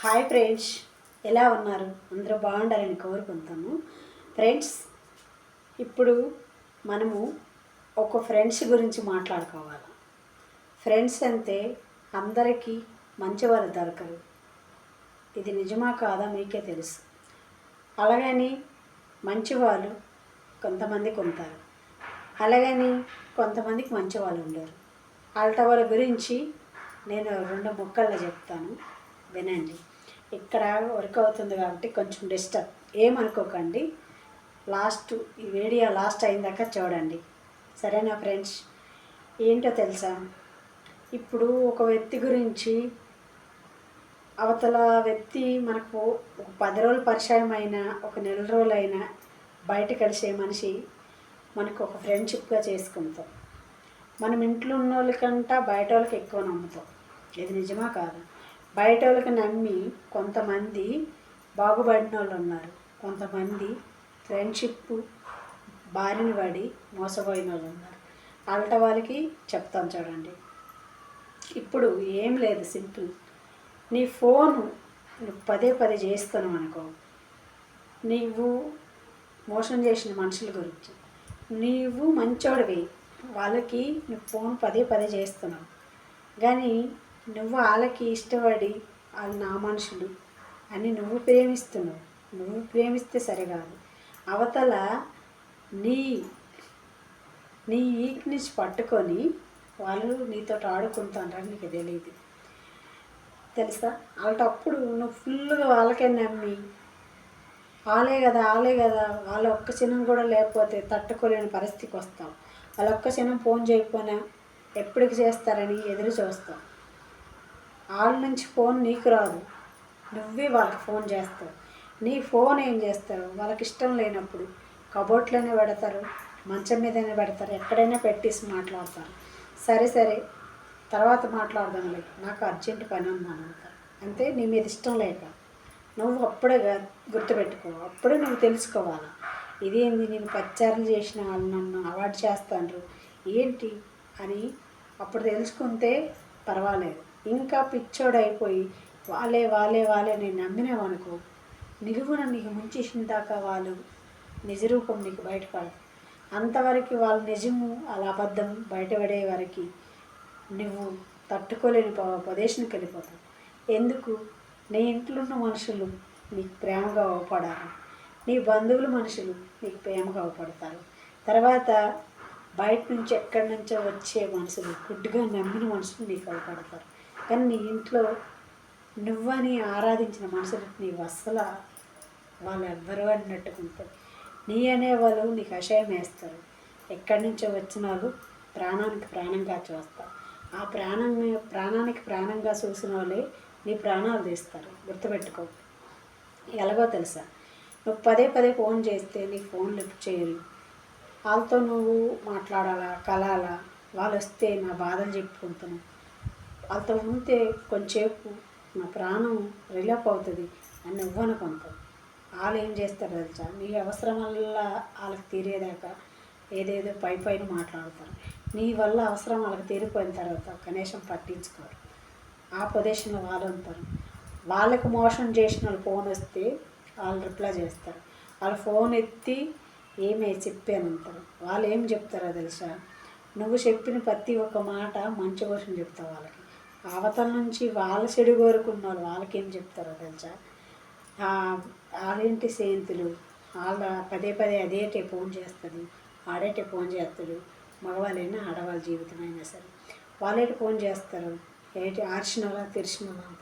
Hi friends, ఎలా ఉన్నారు? అందరూ బాగుండాలని కోరుకుంటాము. ఫ్రెండ్స్, ఇప్పుడు మనము ఒక ఫ్రెండ్స్ గురించి మాట్లాడుకోవాలి. ఫ్రెండ్స్ అంటే అందరికీ మంచివారు దొరకరు. ఇది నిజమా కాదా మీకే తెలుసు. అలాగని మంచివాళ్ళు కొంతమందికి ఉంటారు, అలాగని కొంతమందికి మంచి వాళ్ళు ఉండరు. వాళ్ళ గురించి నేను రెండు ముక్కల్లో చెప్తాను, వినండి. ఇక్కడ వర్క్ అవుతుంది కాబట్టి కొంచెం డిస్టర్బ్ ఏమనుకోకండి. ఈ వీడియో లాస్ట్ అయిందాక చూడండి, సరేనా ఫ్రెండ్స్? ఏంటో తెలుసా, ఇప్పుడు ఒక వ్యక్తి గురించి అవతల వ్యక్తి మనకు ఒక 10 రోజులు పరిచయం అయినా, ఒక నెల రోజులైనా బయట కలిసే మనిషి మనకు ఒక ఫ్రెండ్షిప్గా చేసుకుంటాం. మనం ఇంట్లో ఉన్న వాళ్ళకంటే బయట వాళ్ళకి ఎక్కువ నమ్ముతాం. ఇది నిజమా కాదా? బయట వాళ్ళకి నమ్మి కొంతమంది బాగుపడిన వాళ్ళు ఉన్నారు, కొంతమంది ఫ్రెండ్షిప్ బారిన పడి మోసపోయిన వాళ్ళు ఉన్నారు. వాళ్ళకి చెప్తాను చూడండి. ఇప్పుడు ఏం లేదు, సింపుల్. నీ ఫోను నువ్వు పదే పదే చేస్తున్నావు అనుకో, నీవు మోసం చేసిన మనుషుల గురించి, నీవు మంచోడివి, వాళ్ళకి నువ్వు ఫోన్ పదే పదే చేస్తున్నావు, కానీ నువ్వు వాళ్ళకి ఇష్టపడి వాళ్ళు నా మనుషులు అని నువ్వు ప్రేమిస్తున్నావు. నువ్వు ప్రేమిస్తే సరికాదు. అవతల నీ నీ వీక్నెస్ పట్టుకొని వాళ్ళు నీతో ఆడుకుంటారని నీకు తెలియదు, తెలుసా? అలాంటప్పుడు నువ్వు ఫుల్గా వాళ్ళకే నమ్మి వాళ్ళే కదా వాళ్ళ ఒక్క క్షణం కూడా లేకపోతే తట్టుకోలేని పరిస్థితికి వస్తాం. వాళ్ళ ఒక్క క్షణం ఫోన్ చేయకపోయినా ఎప్పటికి చేస్తారని ఎదురు చూస్తాం. వాళ్ళ నుంచి ఫోన్ నీకు రాదు, నువ్వే వాళ్ళకి ఫోన్ చేస్తావు. నీ ఫోన్ ఏం చేస్తారు? వాళ్ళకి ఇష్టం లేనప్పుడు కబోర్డ్లోనే పెడతారు, మంచం మీదనే పెడతారు, ఎక్కడైనా పెట్టేసి మాట్లాడతారు. సరే తర్వాత మాట్లాడదాంలే, నాకు అర్జెంట్ పని ఉందని అంటారు. అంతే, నీ మీద ఇష్టం లేక. నువ్వు అప్పుడే గుర్తుపెట్టుకో, అప్పుడే నువ్వు తెలుసుకోవాలి. ఇదేంది, నేను పచ్చారులు చేసిన వాళ్ళు నన్ను అవాయిడ్ చేస్తాను ఏంటి అని అప్పుడు తెలుసుకుంటే పర్వాలేదు. ఇంకా పిచ్చోడైపోయి వాళ్ళే నేను నమ్మినావనుకో, నిలువున నీకు ముంచేసిన దాకా వాళ్ళు నిజరూపం నీకు బయటపడదు. అంతవరకు వాళ్ళ నిజము వాళ్ళ అబద్ధం బయటపడే వరకు నువ్వు తట్టుకోలేని ప్రదేశానికి వెళ్ళిపోతావు. ఎందుకు? నీ ఇంట్లో ఉన్న మనుషులు నీకు ప్రేమగా అవపడాలి, నీ బంధువుల మనుషులు నీకు ప్రేమగా అవపడతారు. తర్వాత బయట నుంచి ఎక్కడి నుంచో వచ్చే మనుషులు, గుడ్డుగా నమ్మిన మనుషులు నీకు అవపడతారు. కానీ నీ ఇంట్లో నువ్వని ఆరాధించిన మనుషులకు నీవు అస్సలు వాళ్ళు ఎవ్వరు అన్నట్టుకుంటారు. నీ అనేవాళ్ళు నీకు అసహ్యం వేస్తారు. ఎక్కడి నుంచో వచ్చిన వాళ్ళు ప్రాణానికి ప్రాణంగా చూస్తారు. ఆ ప్రాణానికి ప్రాణంగా చూసిన వాళ్ళే నీ ప్రాణాలు తీస్తారు, గుర్తుపెట్టుకో. ఎలాగో తెలుసా, నువ్వు పదే పదే ఫోన్ చేస్తే నీ ఫోన్ లిఫ్ట్ చేయరు. వాళ్ళతో నువ్వు మాట్లాడాలా, కలాలా, వాళ్ళు వస్తే నా బాధలు చెప్పుకుంటాను, వాళ్ళతో ఉంటే కొంచెంసేపు నా ప్రాణం రిలీఫ్ అవుతుంది అని నువ్వు అనుకుంటావు. వాళ్ళు ఏం చేస్తారు తెలుసా, నీ అవసరం వల్ల వాళ్ళకి తీరేదాకా ఏదేదో పైన మాట్లాడతారు. నీ వల్ల అవసరం వాళ్ళకి తీరిపోయిన తర్వాత కనీసం పట్టించుకోరు. ఆ పొజిషన్లో వాళ్ళు ఉంటారు. వాళ్ళకి మోసం చేసిన వాళ్ళు ఫోన్ వస్తే వాళ్ళు రిప్లై చేస్తారు. వాళ్ళు ఫోన్ ఎత్తి ఏమే చెప్పానంటారు. వాళ్ళు ఏం చెప్తారో తెలుసా, నువ్వు చెప్పిన ప్రతి ఒక్క మాట మంచి కోసం చెప్తావు వాళ్ళకి. అవతల నుంచి వాళ్ళ చెడు కోరుకున్న వాళ్ళు వాళ్ళకేం చెప్తారో తెలుసా, వాళ్ళేంటి స్నేహితులు, వాళ్ళ పదే అదేటే ఫోన్ చేస్తుంది, ఆడేటే ఫోన్ చేస్తాడు. మగవాళ్ళైనా ఆడవాళ్ళ జీవితమైనా సరే వాళ్ళేటి ఫోన్ చేస్తారు, ఏంటి ఆర్చిన వాళ్ళ తెరిచిన వాళ్ళు,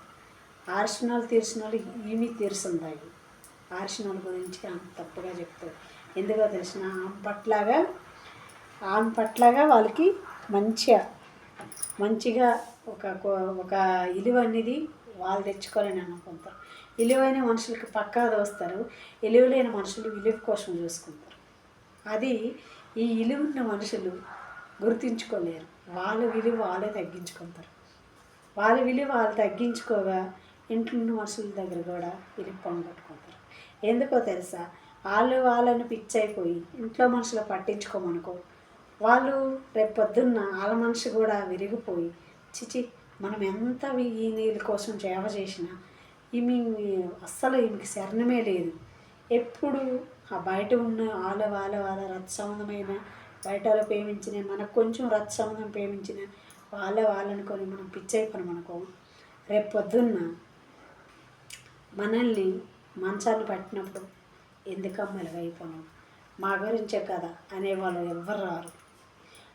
ఆర్చిన వాళ్ళు తీర్చిన వాళ్ళు ఏమీ తీరుస్తుంటాయి. ఆర్చిన వాళ్ళ గురించి అంత తప్పుగా చెప్తారు. ఎందుకో తెలిసిన ఆమె పట్లాగా వాళ్ళకి మంచిగా ఒక ఇలువ అనేది వాళ్ళు తెచ్చుకోవాలని అనుకుంటారు. ఇలువైన మనుషులకి పక్కా దోస్తారు, ఇలువలేని మనుషులు విలువ కోసం చూసుకుంటారు. అది ఈ ఇలువున్న మనుషులు గుర్తించుకోలేరు. వాళ్ళ విలువ వాళ్ళే తగ్గించుకుంటారు. వాళ్ళ విలువ వాళ్ళు తగ్గించుకోగా ఇంట్లో ఉన్న మనుషుల దగ్గర కూడా విలువ పొంగొట్టుకుంటారు. ఎందుకో తెలుసా, వాళ్ళని పిచ్చైపోయి ఇంట్లో మనుషులు పట్టించుకోమనుకో, వాళ్ళు రేపు పొద్దున్న వాళ్ళ మనిషి కూడా విరిగిపోయి చిచి మనం ఎంత ఈ నీళ్ళ కోసం సేవ చేసినా ఈమె అస్సలు ఈమెకి శరణమే లేదు. ఎప్పుడు ఆ బయట ఉన్న వాళ్ళ రథ సంబంధమైన బయట వాళ్ళు ప్రేమించిన మనకు కొంచెం రథ సంబంధం ప్రేమించిన వాళ్ళనుకొని మనం పిచ్చైపోయినాం అనుకో, రేపు పొద్దున్న మనల్ని మంచాన్ని పట్టినప్పుడు ఎందుకమ్మా ఇలాగైపోయినావు, మా గురించే కదా అనేవాళ్ళు ఎవ్వరు రారు.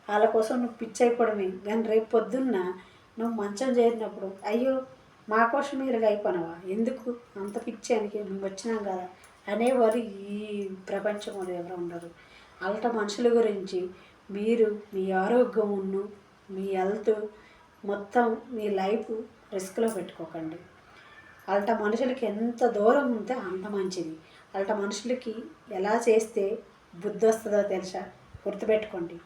వాళ్ళ కోసం నువ్వు పిచ్చి అయిపోవడమే. కానీ రేపు పొద్దున్న నువ్వు మంచం చేరినప్పుడు అయ్యో మా కోసం మీరు అయిపోయినావా, ఎందుకు అంత పిచ్చి అని మేము వచ్చినాం కదా అనేవారు ఈ ప్రపంచంలో ఎవరు ఉండరు. అలట మనుషుల గురించి మీరు మీ ఆరోగ్యమును మీ హెల్త్ మొత్తం మీ లైఫ్ రిస్క్లో పెట్టుకోకండి. అలట మనుషులకి ఎంత దూరం ఉంటే అంత మంచిది. అలట మనుషులకి ఎలా చేస్తే బుద్ధి వస్తుందో తెలుసా, గుర్తుపెట్టుకోండి.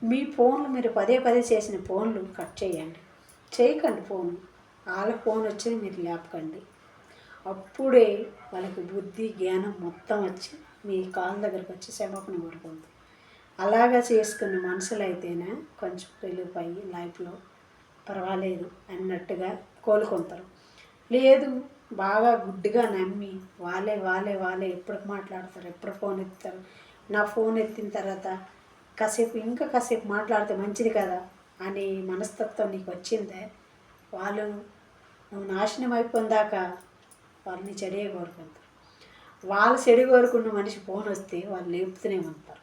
మీ ఫోన్లు మీరు పదే చేసిన ఫోన్లు కట్ చేయకండి. వాళ్ళ ఫోన్ వచ్చి మీరు లేపకండి. అప్పుడే వాళ్ళకి బుద్ధి జ్ఞానం మొత్తం వచ్చి మీ కాళ్ళ దగ్గరకు వచ్చి క్షమాపణ కోరుకుంది. అలాగా చేసుకున్న మనుషులైతేనే కొంచెం వెళ్ళిపోయి లైఫ్లో పర్వాలేదు అన్నట్టుగా కోలుకుంటారు. లేదు బాగా గుడ్డిగా నమ్మి వాళ్ళే ఎప్పుడు మాట్లాడతారు, ఎప్పుడు ఫోన్ ఎత్తారు, నా ఫోన్ ఎత్తిన తర్వాత కాసేపు మాట్లాడితే మంచిది కదా అని మనస్తత్వం నీకు వచ్చిందే, నువ్వు నాశనం అయిపోయిందాకా వాళ్ళని చెడే కోరుకుంటారు. వాళ్ళు చెడు కోరుకున్న మనిషి ఫోన్ వస్తే వాళ్ళు లేపుతూనే ఉంటారు.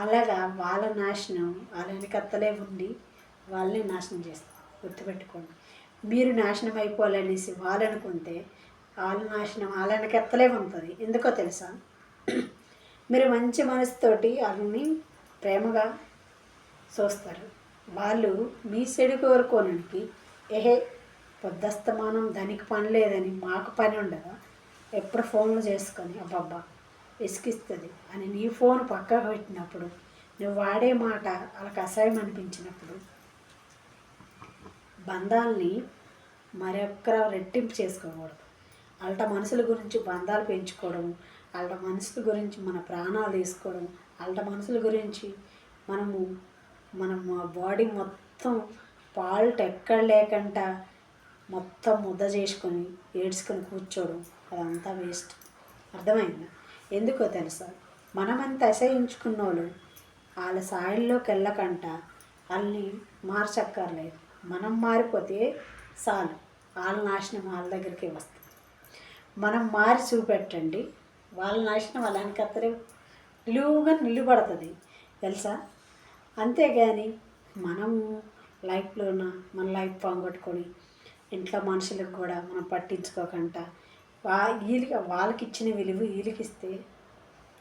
అలాగా వాళ్ళ నాశనం వాళ్ళ వెనకత్తలే ఉండి వాళ్ళని నాశనం చేస్తారు. గుర్తుపెట్టుకోండి. మీరు నాశనం అయిపోవాలనేసి వాళ్ళు అనుకుంటే వాళ్ళ నాశనం వాళ్ళ వెనకత్తలే ఉంటుంది. ఎందుకో తెలుసా, మీరు మంచి మనసుతోటి వాళ్ళని ప్రేమగా చూస్తారు. వాళ్ళు మీ చెడు కోరుకోనికి పొద్దస్తమానం దానికి పని లేదని మాకు పని ఉండదా, ఎప్పుడు ఫోన్లు చేసుకొని అబ్బబ్బా విసిగిస్తుంది అని నీ ఫోన్ పక్కకు పెట్టినప్పుడు, నువ్వు వాడే మాట వాళ్ళకి అసహ్యం అనిపించినప్పుడు బంధాలని మరొక్కరు రెట్టింపు చేసుకోకూడదు. వాళ్ళ మనుషుల గురించి బంధాలు పెంచుకోవడం, వాళ్ళ మనుషుల గురించి మన ప్రాణాలు తీసుకోవడం, వాళ్ళ మనుషుల గురించి మన బాడీ మొత్తం పాల్ట్ ఎక్కడ లేకుండా మొత్తం ముద్ద చేసుకొని ఏడ్చుకొని కూర్చోవడం అదంతా వేస్ట్. అర్థమైందా? ఎందుకో తెలుసా, మనమంతా అసహించుకున్న వాళ్ళు వాళ్ళ సాయిల్లోకి వెళ్ళకంట వాళ్ళని మార్చక్కర్లేదు. మనం మారిపోతే చాలు, వాళ్ళ నాశనం వాళ్ళ దగ్గరికి వస్తుంది. మనం మారి చూపెట్టండి, వాళ్ళ నాశనం వాళ్ళ వెనకత్తలే నిలువుగా నిలబడుతుంది తెలుసా. అంతేగాని మనం లైఫ్లోన మన లైఫ్ పోగొట్టుకొని ఇంట్లో మనుషులకు కూడా మనం పట్టించుకోకుండా వాళ్ళకి ఇచ్చిన విలువ వీళ్ళకి ఇస్తే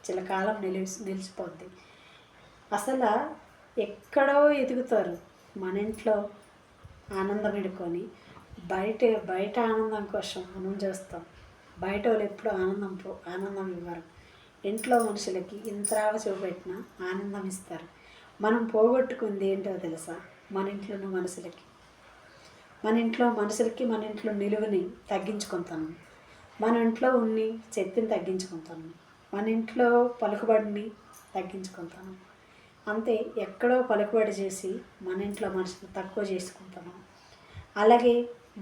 చిలకాలం నిలిచిపోద్ది. అసలు ఎక్కడో ఎదుగుతారు. మన ఇంట్లో ఆనందం ఎడుకొని బయట ఆనందం కోసం మనం చూస్తాం. బయట వాళ్ళు ఎప్పుడు ఆనందం ఇవ్వరు. ఇంట్లో మనుషులకి ఇంతరాగ చూపెట్టినా ఆనందం ఇస్తారు. మనం పోగొట్టుకుంది ఏంటో తెలుసా, మన ఇంట్లో మనుషులకి మన ఇంట్లో నిలువని తగ్గించుకుంటాను, మన ఇంట్లో ఉన్ని శక్తిని తగ్గించుకుంటాను, మన ఇంట్లో పలుకుబడిని తగ్గించుకుంటాను. అంతే, ఎక్కడో పలుకుబడి చేసి మన ఇంట్లో మనుషులు తక్కువ చేసుకుంటాను. అలాగే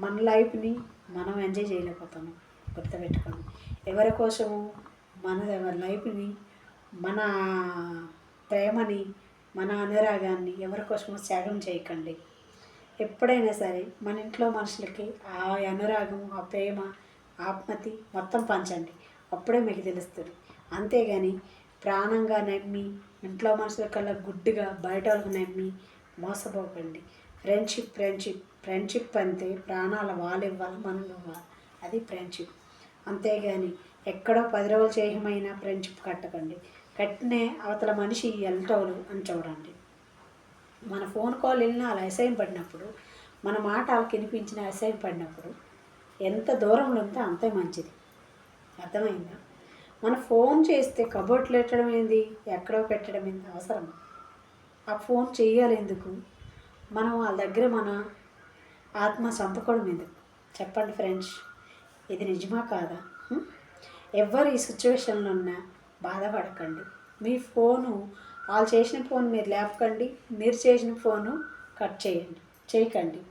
మన లైఫ్ని మనం ఎంజాయ్ చేయలేకపోతాము. గుర్తుపెట్టుకోండి. ఎవరి కోసము మన లైఫ్ని, మన ప్రేమని, మన అనురాగాన్ని ఎవరి కోసమో త్యాగం చేయకండి. ఎప్పుడైనా సరే మన ఇంట్లో మనుషులకి ఆ అనురాగం, ఆ ప్రేమ, ఆత్మతి మొత్తం పంచండి. అప్పుడే మీకు తెలుస్తుంది. అంతేగాని ప్రాణంగా నమ్మి ఇంట్లో మనుషుల కల్లా గుడ్డిగా బయట వాళ్ళకి నమ్మి మోసపోకండి. ఫ్రెండ్షిప్ అంతే, ప్రాణాల వాళ్ళు ఇవ్వాలి, మనం ఇవ్వాలి. అది ఫ్రెండ్షిప్. అంతేగాని ఎక్కడో 10 రోజులు చేయమైనా ఫ్రెండ్షిప్ కట్టకండి. కట్టినే అవతల మనిషి వెళ్తాడు అని చూడండి. మన ఫోన్ కాల్ వెళ్ళినా అలా అసహ్యం పడినప్పుడు, మన మాట వాళ్ళకి వినిపించిన అసహ్యం పడినప్పుడు ఎంత దూరంలో ఉంటే అంతే మంచిది. అర్థమైందా? మన ఫోన్ చేస్తే కబోర్డ్లో పెట్టడం ఏంది, ఎక్కడో పెట్టడం ఏంది అవసరం? ఆ ఫోన్ చేయాలి ఎందుకు? మనం వాళ్ళ దగ్గర మన ఆత్మ చంపుకోవడం ఎందుకు? చెప్పండి ఫ్రెండ్స్, ఇది నిజమా కాదా? ఎవరు ఈ సిచ్యువేషన్లో ఉన్నా బాధపడకండి. మీ ఫోను వాళ్ళు చేసిన ఫోన్ మీరు లేపకండి, మీరు చేసిన ఫోను కట్ చేయకండి.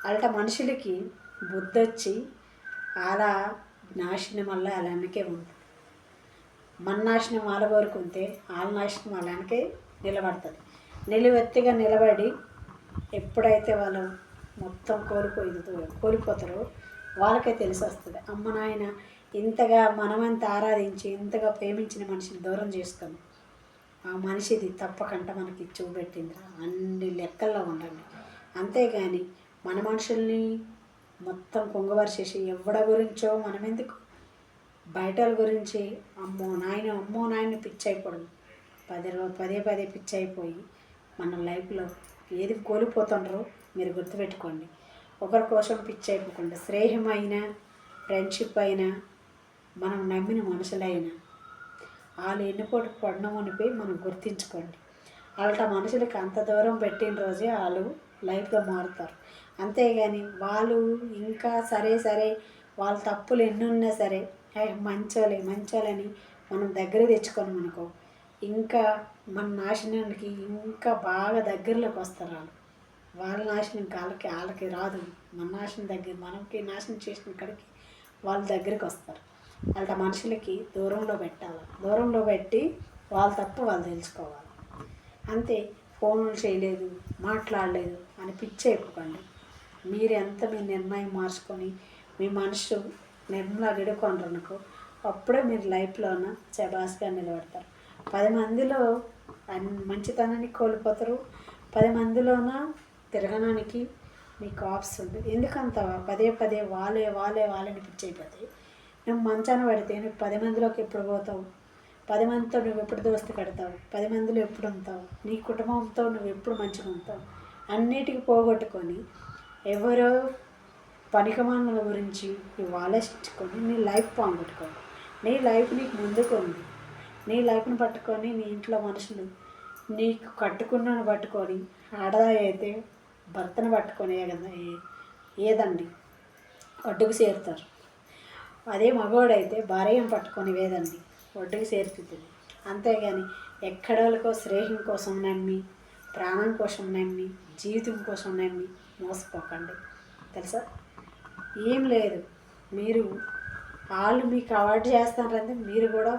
అలాంటి మనుషులకి బుద్ధి వచ్చి అలా నాశనం వల్ల అలా వెనకే ఉంటుంది. మన నాశనం వాళ్ళ వరకు ఉంటే వాళ్ళ నాశనం వాళ్ళ వెనకే నిలబడుతుంది. నిలువెత్తిగా నిలబడి ఎప్పుడైతే వాళ్ళు మొత్తం కోల్పోతారో వాళ్ళకే తెలిసి వస్తుంది. అమ్మ నాయన ఇంతగా మనమంత ఆరాధించి ఇంతగా ప్రేమించిన మనిషిని దూరం చేస్తాము, ఆ మనిషిది తప్పకుండా మనకి చూపెట్టిందిరా అన్ని లెక్కల్లో ఉండండి. అంతేగాని మన మనుషుల్ని మొత్తం కొంగవరిచేసి ఎవడ గురించో మనం ఎందుకు బయట గురించి అమ్మో నాయన పిచ్చి అయిపోవడం, పదే పదే పిచ్చి అయిపోయి మన లైఫ్లో ఏది కోల్పోతుండ్రో మీరు గుర్తుపెట్టుకోండి. ఒకరి కోసం పిచ్చి అయిపోకుండా స్నేహమైనా ఫ్రెండ్షిప్ అయినా మనం నమ్మిన మనుషులైనా వాళ్ళు ఎన్నిపోటు పడినమనిపోయి మనం గుర్తించుకోండి. వాళ్ళ మనుషులకి అంత దూరం పెట్టిన రోజే వాళ్ళు లైఫ్లో మారుతారు. అంతేగాని వాళ్ళు ఇంకా సరే వాళ్ళ తప్పులు ఎన్ని ఉన్నా సరే మంచోళ్ళని మనం దగ్గర తెచ్చుకోను అనుకో, ఇంకా మన నాశనానికి ఇంకా బాగా దగ్గరలోకి వస్తారు. వాళ్ళ నాశనం వాళ్ళకి రాదు. మన నాశనం దగ్గర మనకి నాశనం చేసిన కాడికి వాళ్ళ దగ్గరికి వస్తారు. వాళ్ళ మనుషులకి దూరంలో పెట్టాలి. దూరంలో పెట్టి వాళ్ళ తప్పు వాళ్ళు తెలుసుకోవాలి. అంతే. ఫోన్లు చేయలేదు, మాట్లాడలేదు అని పిచ్చి అయిపోకండి. మీరు ఎంత మీ నిర్ణయం మార్చుకొని మీ మనసు నిర్మలా గడుకొనరనుకో, అప్పుడే మీరు లైఫ్లోన శబాస్గా నిలబడతారు. 10 మందిలో మంచితనాన్ని కోల్పోతారు, 10 మందిలోన తిరగడానికి మీకు ఆప్స్ ఉంటుంది. ఎందుకంత పదే వాళ్ళని పిచ్చి అయిపోతాయి. నువ్వు మంచాన పడితే నువ్వు 10 మందిలోకి ఎప్పుడు పోతావు? 10 మందితో నువ్వు ఎప్పుడు దోస్తు కడతావు? 10 మందిలో ఎప్పుడు ఉంటావు? నీ కుటుంబంతో నువ్వు ఎప్పుడు మంచిగా ఉంటావు? అన్నిటికీ పోగొట్టుకొని ఎవరో పనికిమాలిన గురించి నువ్వు ఆలోచించుకొని నీ లైఫ్ పోగొట్టుకోవు. నీ లైఫ్ నీకు ముందుకు ఉంది. నీ లైఫ్ని పట్టుకొని నీ ఇంట్లో మనుషులు నీకు కట్టుకున్నను పట్టుకొని, ఆడదా అయితే భర్తను పట్టుకొని కదా ఏదండి ఒడ్డుకు చేరుతారు. అదే మగవాడైతే భార్యను పట్టుకొని వేదండి ఒడ్డుకు చేరుతుంది. అంతేగాని ఎక్కడోళ్ళకో స్నేహం కోసం నమ్మి, ప్రాణం కోసం నమ్మి, జీవితం కోసం నమ్మి మోసపోకండి. తెలుసా? ఏం లేదు, మీరు వాళ్ళు మీకు అవాయిడ్ చేస్తారంటే మీరు కూడా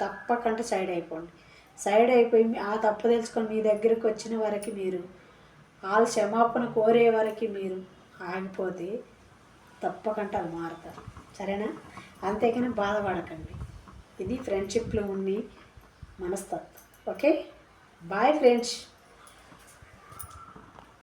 తప్పకుండా సైడ్ అయిపోండి. సైడ్ అయిపోయి ఆ తప్పు తెలుసుకొని మీ దగ్గరికి వచ్చిన వరకు మీరు వాళ్ళు క్షమాపణ కోరే వరకు మీరు ఆగిపోతే తప్పకుండా వాళ్ళు మారుతారు. సరేనా? అంతేకాని బాధపడకండి. ఇది ఫ్రెండ్షిప్లో ఉన్న మనస్తత్వం. Okay, bye friends.